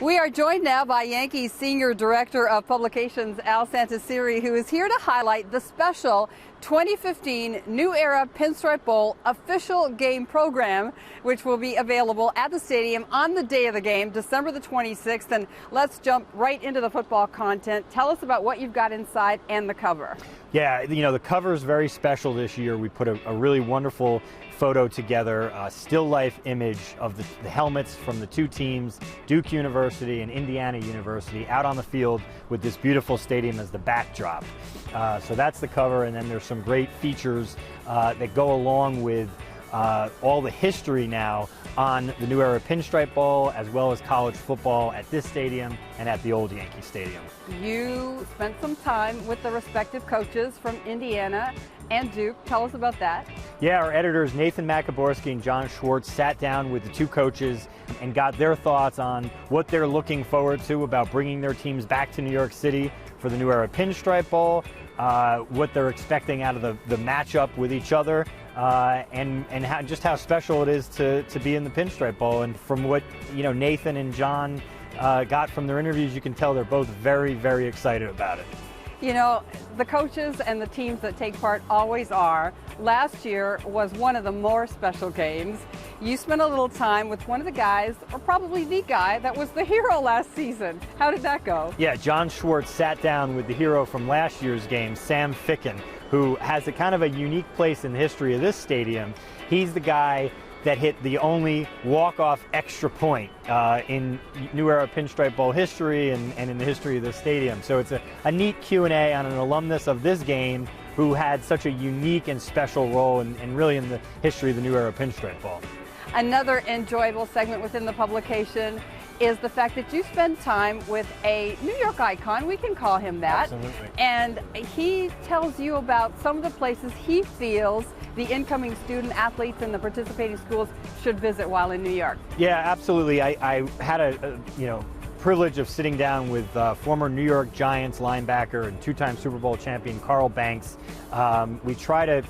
We are joined now by Yankees Senior Director of Publications, Al Santasiri, who is here to highlight the special 2015 New Era Pinstripe Bowl official game program, which will be available at the stadium on the day of the game, December the 26th. And let's jump right into the football content. Tell us about what you've got inside and the cover. Yeah, you know, the cover is very special this year. We put a really wonderful photo together, a still life image of the helmets from the two teams, Duke University and Indiana University, out on the field with this beautiful stadium as the backdrop. So that's the cover, and then there's some great features that go along with all the history now on the New Era Pinstripe Bowl, as well as college football at this stadium and at the old Yankee Stadium. You spent some time with the respective coaches from Indiana and Duke. Tell us about that. Yeah, our editors Nathan Macaborski and John Schwartz sat down with the two coaches and got their thoughts on what they're looking forward to about bringing their teams back to New York City for the New Era Pinstripe Bowl, what they're expecting out of the matchup with each other, and just how special it is to be in the Pinstripe Bowl. And from what Nathan and John got from their interviews, you can tell they're both very, very excited about it. You know, the coaches and the teams that take part always are. Last year was one of the more special games. You spent a little time with one of the guys, or probably the guy, that was the hero last season. How did that go? Yeah, John Schwartz sat down with the hero from last year's game, Sam Ficken, who has a kind of a unique place in the history of this stadium. He's the guy that hit the only walk-off extra point in New Era Pinstripe Bowl history and in the history of the stadium. So it's a neat Q&A on an alumnus of this game who had such a unique and special role and really in the history of the New Era Pinstripe Bowl. Another enjoyable segment within the publication is the fact that you spend time with a New York icon, we can call him that. Absolutely. And he tells you about some of the places he feels the incoming student athletes in the participating schools should visit while in New York. Yeah, absolutely. I had a privilege of sitting down with former New York Giants linebacker and two-time Super Bowl champion Carl Banks. We try to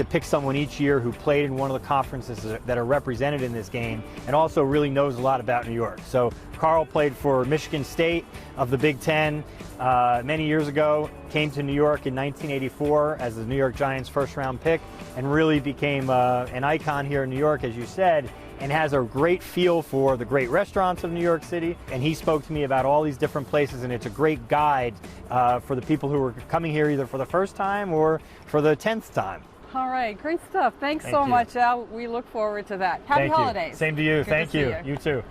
pick someone each year who played in one of the conferences that are represented in this game and also really knows a lot about New York. So Carl played for Michigan State of the Big Ten many years ago, came to New York in 1984 as the New York Giants first-round pick, and really became an icon here in New York, as you said, and has a great feel for the great restaurants of New York City. And he spoke to me about all these different places, and it's a great guide for the people who are coming here either for the first time or for the 10th time. All right, great stuff. Thanks so much, Al. We look forward to that. Happy holidays. Same to you. Good Thank to you. see you. You too.